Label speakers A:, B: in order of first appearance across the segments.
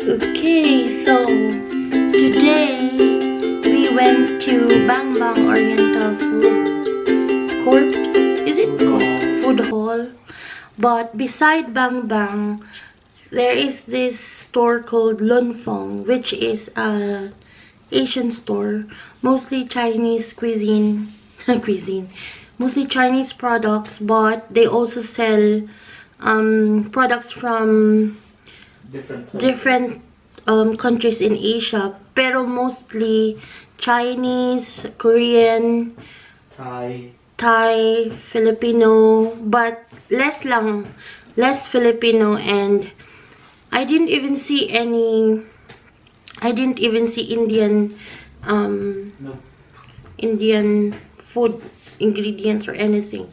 A: Okay, so today we went to Bang Bang Oriental Food Court. Is it called Food Hall? But beside Bang Bang, there is this store called Lun Fong, which is a Asian store, mostly Chinese cuisine, mostly Chinese products, but they also sell products from different countries in Asia, pero mostly Chinese, Korean, Thai, Filipino, but less Filipino, and I didn't even see Indian
B: No.
A: Indian food ingredients or anything.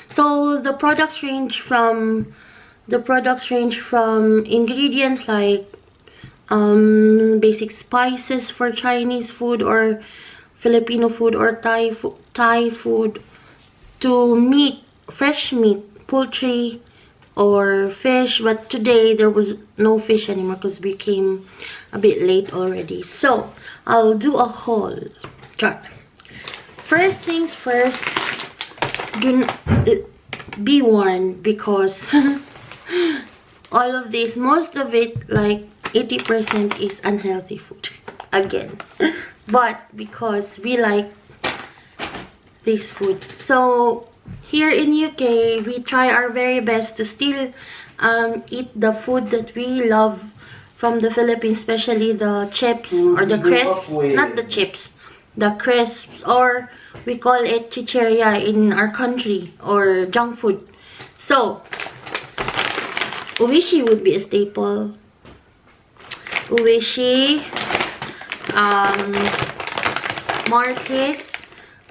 A: So the products range from ingredients like basic spices for Chinese food or Filipino food or Thai food, to meat, fresh meat, poultry or fish. But today there was no fish anymore because we came a bit late already. So I'll do a haul. First things first, be warned, because all of this, most of it, like 80% is unhealthy food again, but because we like this food. So here in UK, we try our very best to still eat the food that we love from the Philippines, especially the chips or the crisps. Not the chips, the crisps, or we call it chicheria in our country, or junk food. So Uwishi would be a staple. Uwishi, Marquis.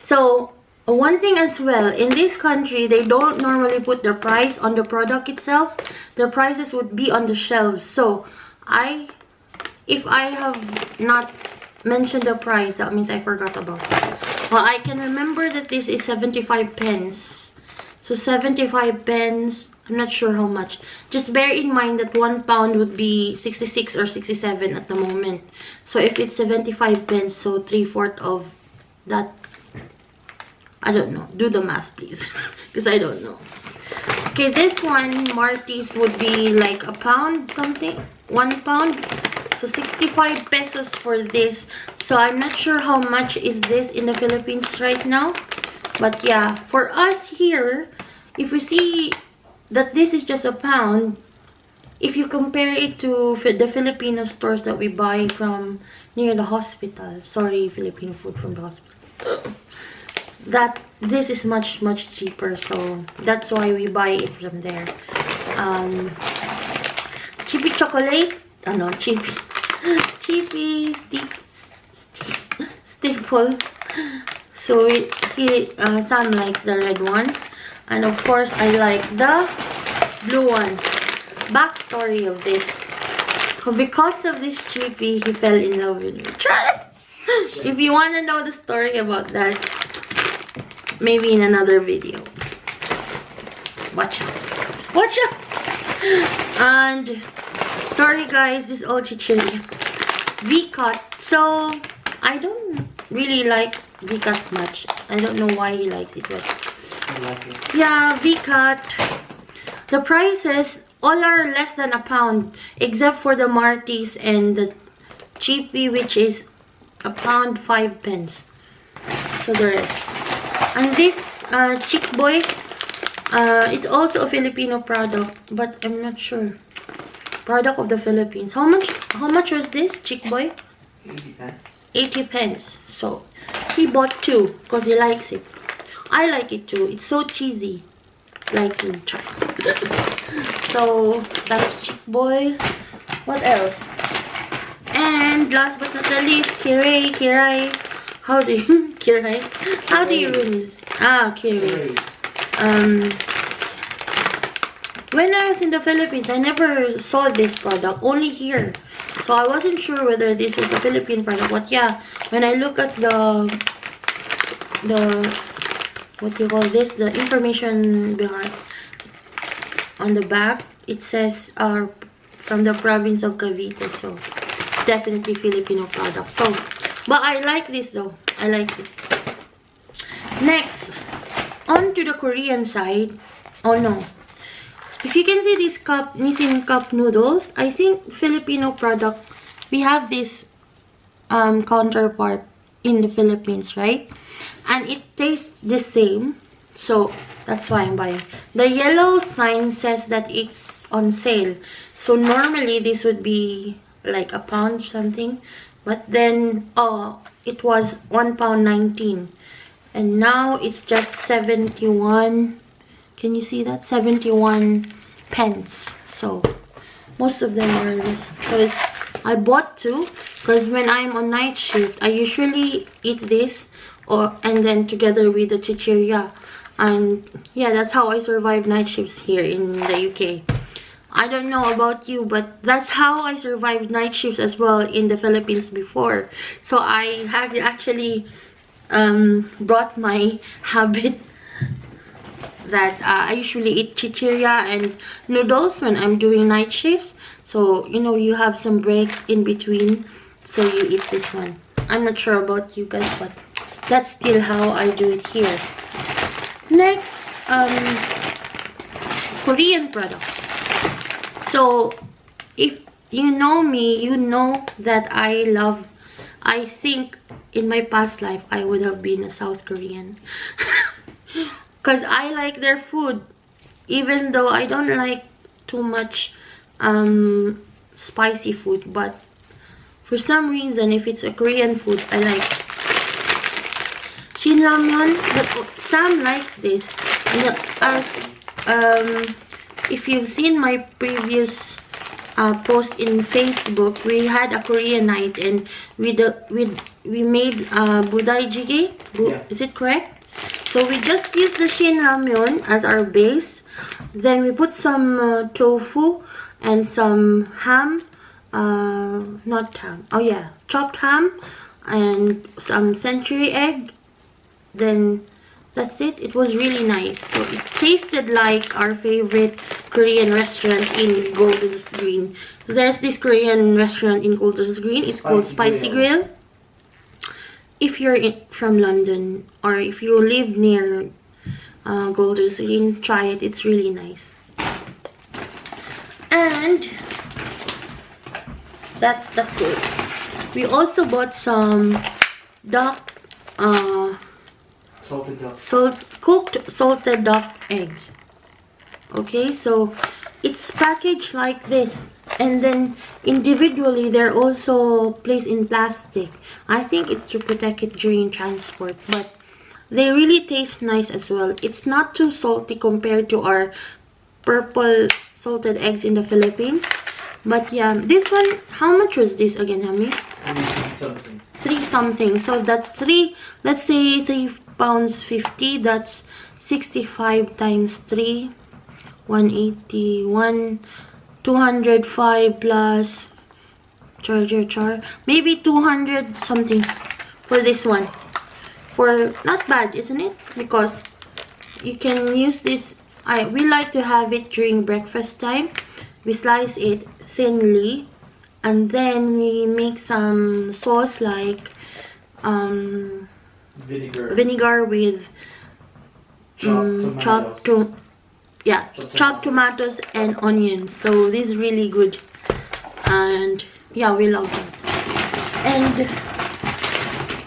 A: So one thing as well, in this country, they don't normally put the price on the product itself. The prices would be on the shelves. So if I have not mentioned the price, that means I forgot about it. Well, I can remember that this is 75 pence. So 75 pence, I'm not sure how much. Just bear in mind that 1 pound would be 66 or 67 at the moment. So if it's 75 pence, so 3/4 of that, I don't know. Do the math, please. Because I don't know. Okay, this one, Marty's, would be like a pound something. 1 pound. So 65 pesos for this. So I'm not sure how much is this in the Philippines right now. But yeah, for us here, if we see that this is just a pound, if you compare it to the Filipino stores that we buy from near the hospital, sorry, Filipino food from the hospital, that this is much cheaper. So that's why we buy it from there. Chippy chocolate, no, chippy staple. So Sam likes the red one, and of course I like the blue one. Backstory of this: because of this chippy, he fell in love with me. If you want to know the story about that, maybe in another video. Watch out. And sorry guys, this is all chichiri. V-cut. So I don't really like V-cut much. I don't know why he likes it, but
B: I like it.
A: yeah, V-cut. The prices all are less than a pound, except for the Marty's and the chippy, which is a pound 5 pence. So the rest. And this Chick Boy, it's also a Filipino product, but I'm not sure. Product of the Philippines. How much was this Chick Boy?
B: 80 pence.
A: 80 pence. So he bought 2 because he likes it. I like it too. It's so cheesy. Like to try. So that's Chick Boy. What else? And last but not the least, Kirai. How do you Kirai? How do you read this? Kirai. When I was in the Philippines, I never saw this product, only here. So I wasn't sure whether this was a Philippine product. But yeah, when I look at the what do you call this? The information behind on the back, it says from the province of Cavite, so definitely Filipino product. So, but I like this though. I like it. Next, on to the Korean side. Oh no. If you can see these Nissin cup noodles, I think Filipino product, we have this counterpart in the Philippines, right? And it tastes the same, so that's why I'm buying. The yellow sign says that it's on sale, so normally this would be like £1 or something, but then it was £1.19, and now it's just 71. Can you see that? 71 pence. So most of them are this. So I bought 2 because when I'm on night shift, I usually eat this and then together with the chichirya. And yeah, that's how I survive night shifts here in the UK. I don't know about you, but that's how I survived night shifts as well in the Philippines before. So I have actually brought my habit that I usually eat chichirya and noodles when I'm doing night shifts. So, you know, you have some breaks in between, so you eat this one. I'm not sure about you guys, but that's still how I do it here. Next, Korean products. So, if you know me, you know that I think in my past life, I would have been a South Korean. Because I like their food, even though I don't like too much spicy food, but for some reason, if it's a Korean food, I like Shin Ramyeon. But Sam likes this. If you've seen my previous post in Facebook, we had a Korean night and we made budae jjigae.
B: Yeah.
A: Is it correct? So we just use the Shin Ramyeon as our base. Then we put some tofu and some ham. Not ham. Oh yeah, chopped ham and some century egg. Then that's it. It was really nice. So it tasted like our favorite Korean restaurant in Golders Green. There's this Korean restaurant in Golders Green. It's called Spicy Grill. If you're from London or if you live near Golders Green, try it. It's really nice. And that's the food. We also bought some duck,
B: Salted duck.
A: cooked salted duck eggs. Okay, so it's packaged like this, and then individually they're also placed in plastic. I think it's to protect it during transport, but they really taste nice as well. It's not too salty compared to our purple salted eggs in the Philippines. But yeah, this one, how much was this again, Hami?
B: 3 something.
A: 3 something. So that's 3, let's say £3.50. That's 65 times 3, 181, 205 plus charge, maybe 200 something for this one. For not bad, isn't it? Because you can use this. We like to have it during breakfast time. We slice it thinly, and then we make some sauce like vinegar with chopped tomatoes and onions. So this is really good, and yeah, we love it. And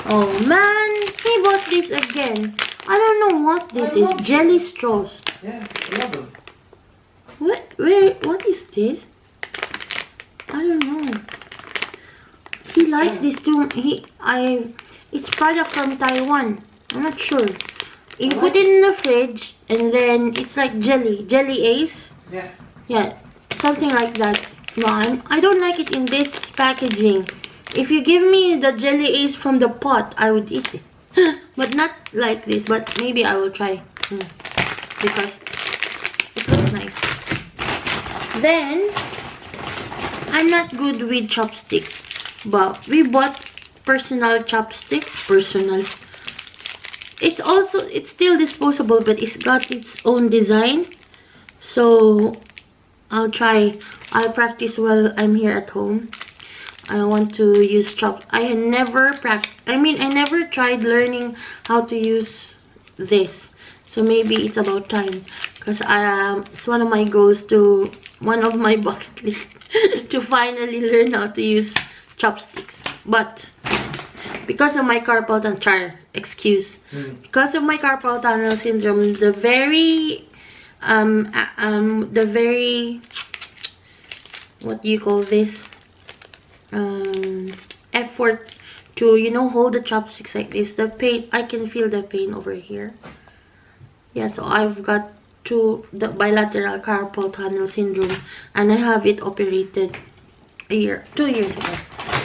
A: oh man, he bought this again. I don't know what this is. Jelly straws.
B: Yeah, I love them.
A: What is this? I don't know. He likes this too. It's product from Taiwan. I'm not sure. You put it in the fridge and then it's like jelly ace.
B: Yeah.
A: Yeah, something like that. No, I don't like it in this packaging. If you give me the jelly ace from the pot, I would eat it. But not like this. But maybe I will try. Because it looks nice. Then, I'm not good with chopsticks. But we bought personal chopsticks. It's still disposable, but it's got its own design. So I'll try I practice while I'm here at home. I want to use chops. I never tried learning how to use this. So maybe it's about time, because it's one of my goals to, one of my bucket list to finally learn how to use chopsticks. But because of my carpal tunnel, because of my carpal tunnel syndrome, the very what do you call this, effort to, you know, hold the chopsticks like this, the pain, I can feel the pain over here. Yeah, so I've got the bilateral carpal tunnel syndrome, and I have it operated 2 years ago,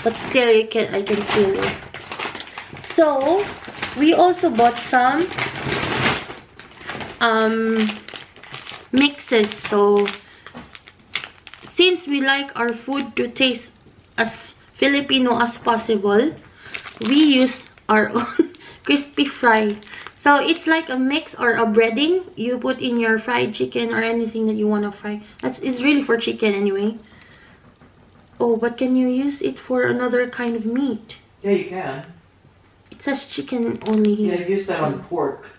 A: but still I can feel it. So we also bought some mixes. So since we like our food to taste as Filipino as possible, we use our own crispy fry. So it's like a mix or a breading you put in your fried chicken or anything that you want to fry. It's really for chicken anyway. Oh, but can you use it for another kind of meat?
B: Yeah, you can.
A: It says chicken only here.
B: Yeah, use that on pork.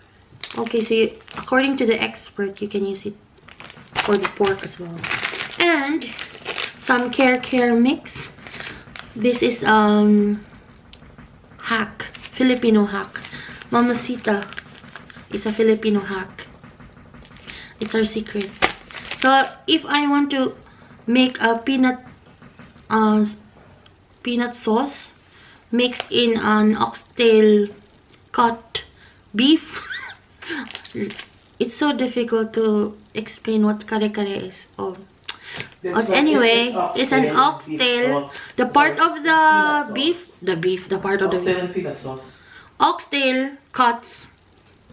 A: Okay, so according to the expert, you can use it for the pork as well. And some care mix. This is hack, Filipino hack. Mamacita is a Filipino hack. It's our secret. So if I want to make a peanut sauce mixed in an oxtail cut beef, it's so difficult to explain what kare-kare is. Oh, but anyway, it's an oxtail. The part of the beef, the part of the
B: oxtail and peanut sauce.
A: Oxtail cuts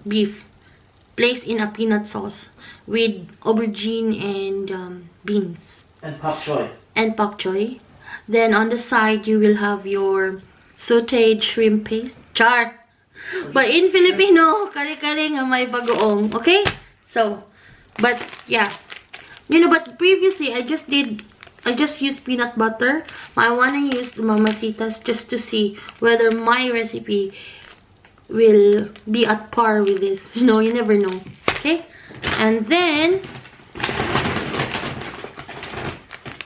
A: beef placed in a peanut sauce with aubergine and beans.
B: And pak choy.
A: And pak choy. Then on the side, you will have your sauteed shrimp paste. Char! But in Filipino, kare-kare nga may bagoong. Okay? So, but yeah. You know, but previously, I just used peanut butter. I want to use the Mamacitas just to see whether my recipe will be at par with this. You know, you never know. Okay? And then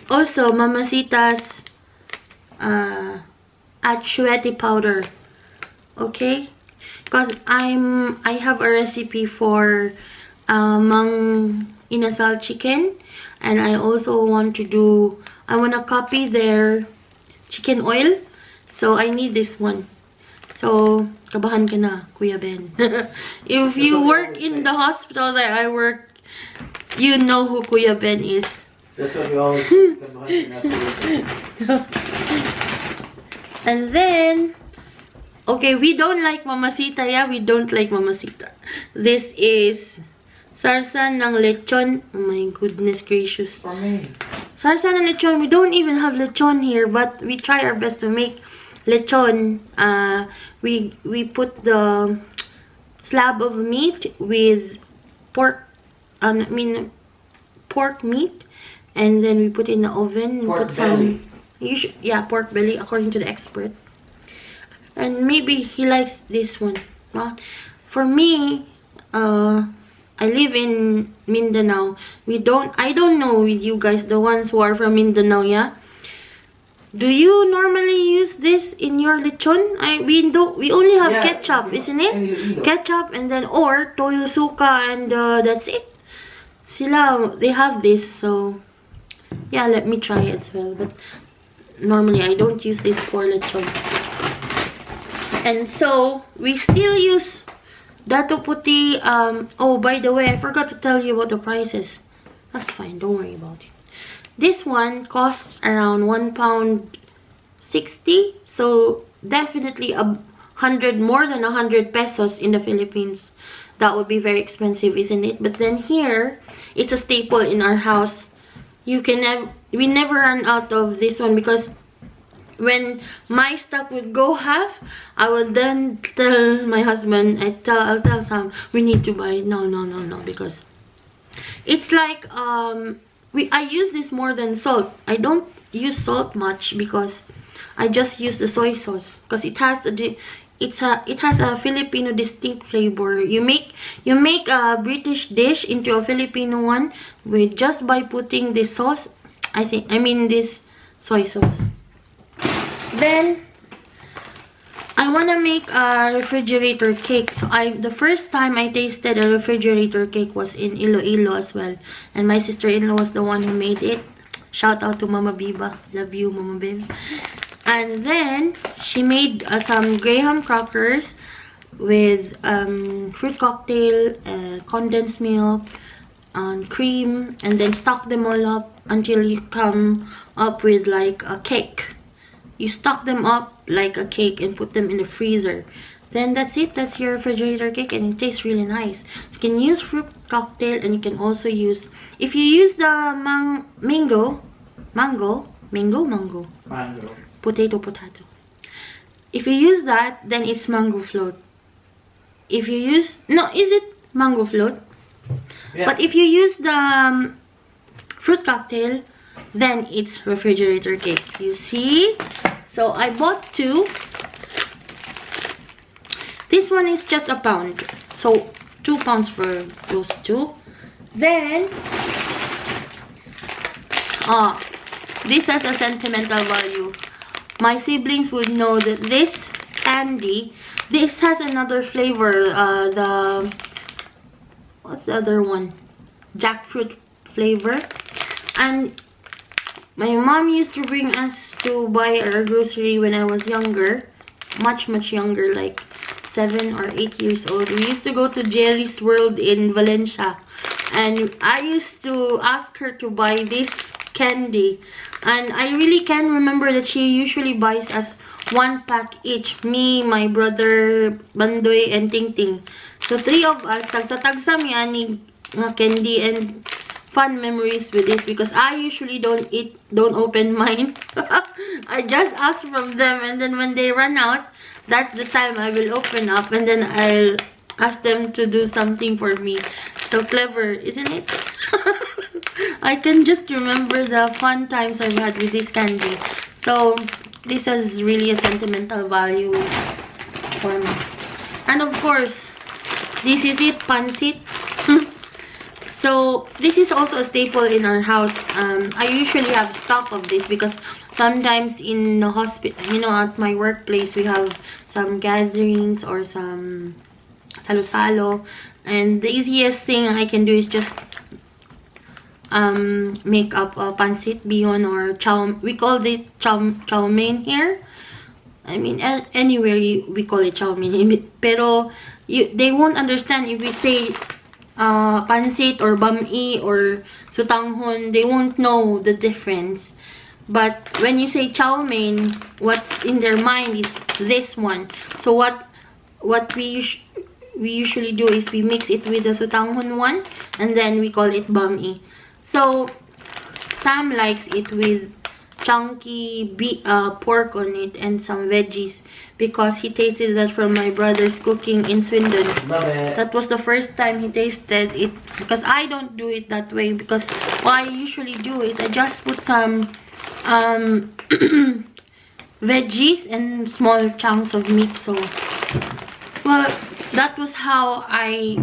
A: also Mamacitas achuete powder. Okay? Because I have a recipe for mang inasal chicken, and I also want to copy their chicken oil. So I need this one. So kabahan ka na, Kuya Ben. If you work in the hospital that I work, you know who Kuya Ben is.
B: That's what we always kabahan ka na.
A: And then, okay, we don't like Mamacita. Yeah, we don't like Mamacita. This is sarsa ng lechon. Oh my goodness gracious.
B: For me.
A: Sarsa ng lechon. We don't even have lechon here, but we try our best to make lechon. We put the slab of meat with pork. Pork meat, and then we put in the oven. And
B: Pork
A: put
B: belly.
A: Yeah, pork belly according to the expert. And maybe he likes this one. No? For me, I live in Mindanao. I don't know with you guys, the ones who are from Mindanao, yeah? Do you normally use this in your lechon? We only have ketchup, isn't it? Ketchup and then or toyo suka, and that's it. They have this, so yeah, let me try it as well. But normally I don't use this for lechon. And so we still use Dato Puti. Oh, by the way, I forgot to tell you about the prices. That's fine, don't worry about it. This one costs around £1.60, so definitely more than 100 pesos in the Philippines. That would be very expensive, isn't it? But then here, it's a staple in our house. We never run out of this one, because when my stock would go half, I would then tell my husband, I'll tell Sam, we need to buy. No, because it's like I use this more than salt. I don't use salt much because I just use the soy sauce because it has a Filipino distinct flavor. You make a British dish into a Filipino one with just by putting this sauce. I mean this soy sauce. Then I wanna make a refrigerator cake. So the first time I tasted a refrigerator cake was in Iloilo as well, and my sister-in-law was the one who made it. Shout out to Mama Biba. Love you, Mama Biv. And then she made some graham crackers with fruit cocktail, condensed milk, and cream, and then stock them all up until you come up with like a cake. You stock them up like a cake and put them in the freezer. Then that's it. That's your refrigerator cake, and it tastes really nice. You can use fruit cocktail, and you can also use, if you use the mango, potato. If you use that, then it's mango float. If you use, no, is it mango float? Yeah. But if you use the fruit cocktail, then it's refrigerator cake. You see? So I bought 2. This one is just a pound. So 2 pounds for those 2. Then this has a sentimental value. My siblings would know that this candy, this has another flavor. What's the other one? Jackfruit flavor. And my mom used to bring us to buy our grocery when I was younger. Much younger, like 7 or 8 years old. We used to go to Jerry's World in Valencia. And I used to ask her to buy this candy. And I really can remember that she usually buys us 1 pack each. Me, my brother, Bandoy, and Ting Ting. So 3 of us, tagsa-tagsa mi ani nga candy, and fun memories with this because I usually don't open mine. I just ask from them, and then when they run out, that's the time I will open up, and then I'll ask them to do something for me. So clever, isn't it? I can just remember the fun times I've had with this candy. So this has really a sentimental value for me. And of course, this is it, pancit. So this is also a staple in our house. I usually have stock of this because sometimes in the hospital, you know, at my workplace, we have some gatherings or some salo-salo, and the easiest thing I can do is just make up a pancit bihon or chow. We call it chow mein here. I mean, anywhere we call it chow mein. Pero they won't understand if we say pancit or bami or sutanghon. They won't know the difference. But when you say chow mein, what's in their mind is this one. So what we usually do is we mix it with the sutanghon one, and then we call it bami. So Sam likes it with chunky pork on it and some veggies because he tasted that from my brother's cooking in Swindon. That was the first time he tasted it, because I don't do it that way, because what I usually do is I just put some veggies and small chunks of meat. So well, that was how I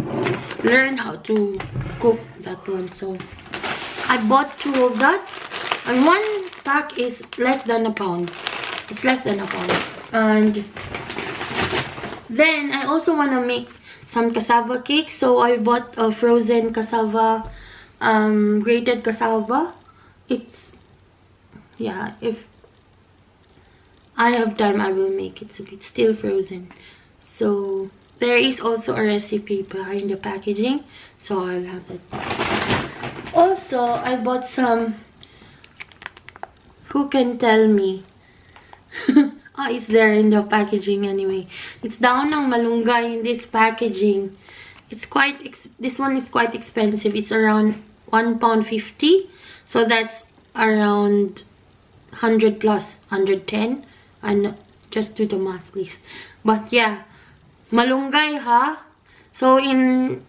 A: learned how to cook that one. So I bought 2 of that, and 1 pack is less than a pound. It's less than a pound. And then I also want to make some cassava cake, so I bought a frozen cassava, grated cassava. It's, yeah, if I have time I will make it, so it's still frozen. So there is also a recipe behind the packaging, so I'll have it. Also, I bought some, who can tell me? Oh, it's there in the packaging anyway. It's daon ng malunggay in this packaging. It's quite, this one is quite expensive. It's around £1.50. So that's around 100 plus, 110. And just do the math, please. But yeah, malunggay ha. So in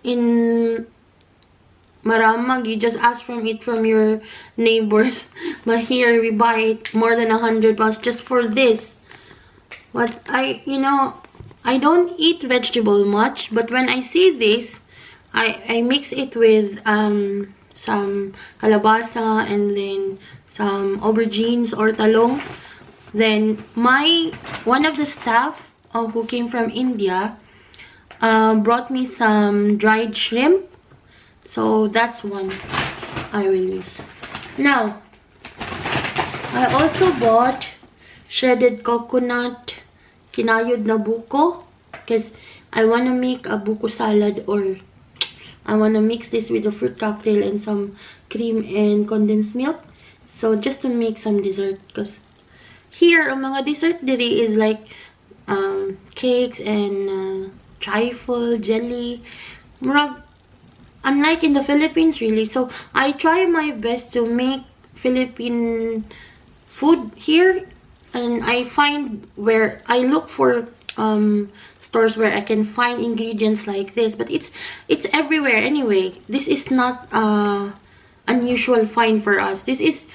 A: maramag. You just ask from it from your neighbors. But here we buy it more than 100 pounds just for this. But I don't eat vegetable much, but when I see this, I mix it with some kalabasa and then some aubergines or talong. Then one of the staff who came from India brought me some dried shrimp. So that's one I will use. Now, I also bought shredded coconut kinayod na buko because I want to make a buko salad, or I want to mix this with a fruit cocktail and some cream and condensed milk. So just to make some dessert, because here ang mga dessert diri is like cakes and trifle, jelly. Murag, unlike in the Philippines really. So I try my best to make Philippine food here, and I look for stores where I can find ingredients like this, but it's everywhere anyway. This is not unusual find for us. This is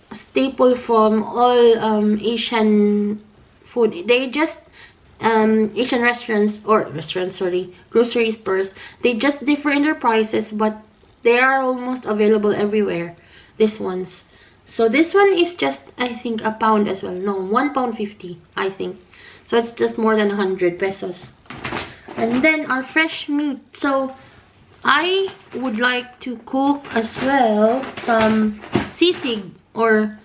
A: a staple from all Asian food. They just Asian grocery stores, they just differ in their prices, but they are almost available everywhere, these ones. So this one is just, I think, a pound as well. No, £1.50, I think. So it's just more than 100 pesos. And then our fresh meat. So I would like to cook as well some sisig, or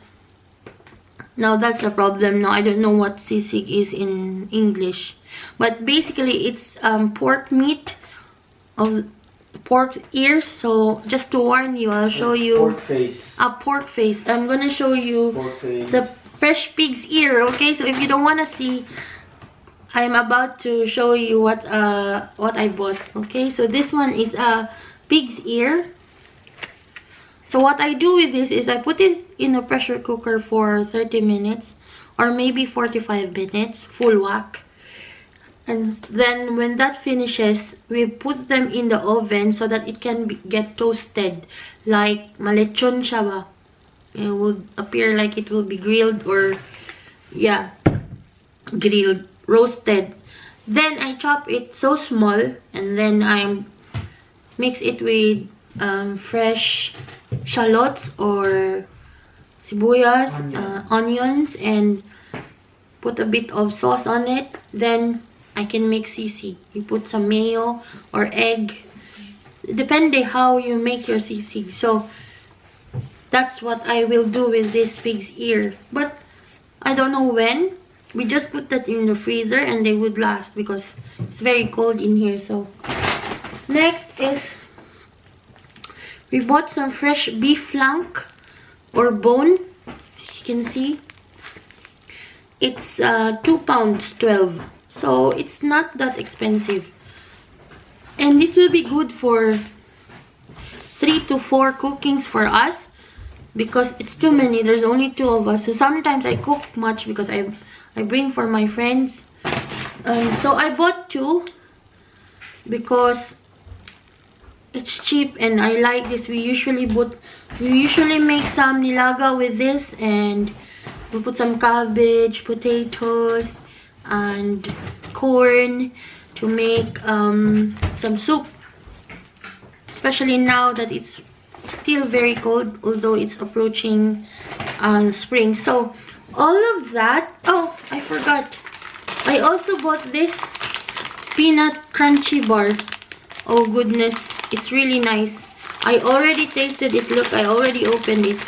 A: now that's the problem. Now I don't know what sisig is in English, but basically it's pork meat of pork ears. So just to warn you, I'll show you
B: pork face.
A: A pork face. I'm gonna show you the fresh pig's ear. Okay, so if you don't want to see, I'm about to show you what I bought. Okay, so this one is a pig's ear. So what I do with this is I put it in a pressure cooker for 30 minutes or maybe 45 minutes, full whack. And then when that finishes, we put them in the oven so that it can get toasted, like malechon siya ba. It will appear like it will be grilled, or yeah, grilled, roasted. Then I chop it so small, and then I mix it with fresh shallots or sibuyas, onions, and put a bit of sauce on it. Then I can make sisig. You put some mayo or egg, depende how you make your sisig. So that's what I will do with this pig's ear, but I don't know when. We just put that in the freezer and they would last because it's very cold in here. So next is we bought some fresh beef flank or bone. As you can see, it's £2.12, so it's not that expensive, and it will be good for 3 to 4 cookings for us because it's too many. There's only 2 of us, so sometimes I cook much because I bring for my friends. So I bought 2 because it's cheap and I like this. We usually make some nilaga with this, and we put some cabbage, potatoes, and corn to make some soup, especially now that it's still very cold, although it's approaching spring. So all of that. Oh, I forgot, I also bought this peanut crunchy bar. Oh goodness, it's really nice. I already tasted it. Look, I already opened it.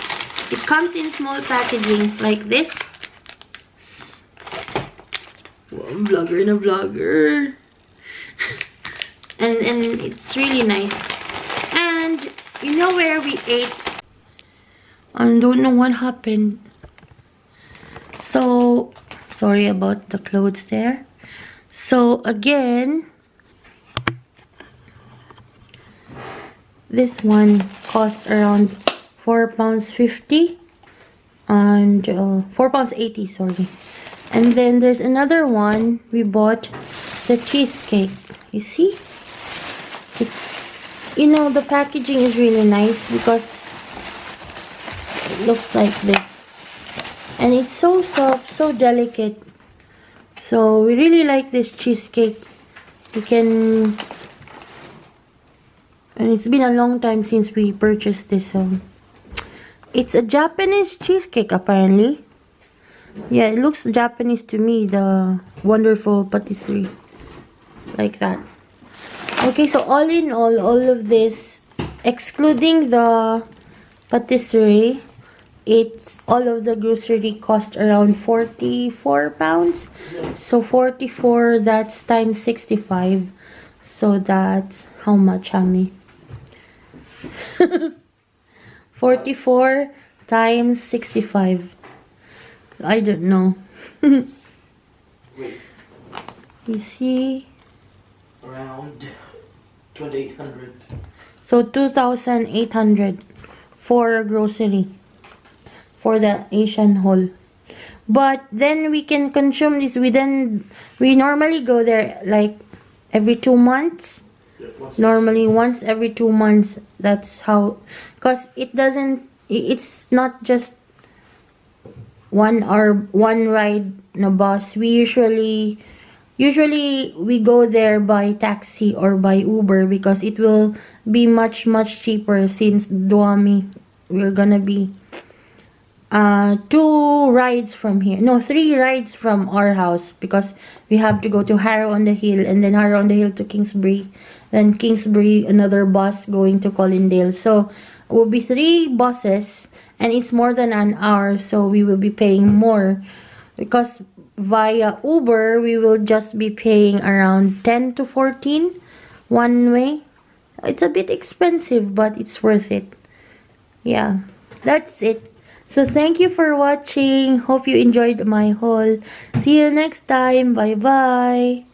A: It comes in small packaging like this. Wow, vlogger na vlogger. and it's really nice. And you know where we ate? I don't know what happened. So sorry about the clothes there. So again, this one cost around £4.50 and £4.80, sorry. And then there's another one. We bought the cheesecake. You see, you know, the packaging is really nice because it looks like this. And it's so soft, so delicate. So we really like this cheesecake. You can... And it's been a long time since we purchased this. So it's a Japanese cheesecake apparently. Yeah, it looks Japanese to me, the wonderful patisserie. Like that. Okay, so all in all of this, excluding the patisserie, it's all of the grocery cost around 44 pounds. So 44, that's times 65. So that's how much, Hami? 44 times 65. I don't know.
B: Wait,
A: You see?
B: around 2,800.
A: So 2,800 for grocery for the Asian Hall. But then we can consume this. We normally go there like every 2 months.
B: Yeah,
A: Normally once every 2 months. That's how, because it's not just one ride na bus. We usually we go there by taxi or by Uber because it will be much cheaper, since Duami we're gonna be 2 rides from here. No, 3 rides from our house, because we have to go to Harrow on the Hill, and then Harrow on the Hill to Kingsbury, then Kingsbury another bus going to Collindale. So it will be 3 buses, and it's more than an hour, so we will be paying more, because via Uber we will just be paying around 10 to 14 one way. It's a bit expensive, but it's worth it. Yeah, that's it. So thank you for watching. Hope you enjoyed my haul. See you next time. Bye bye.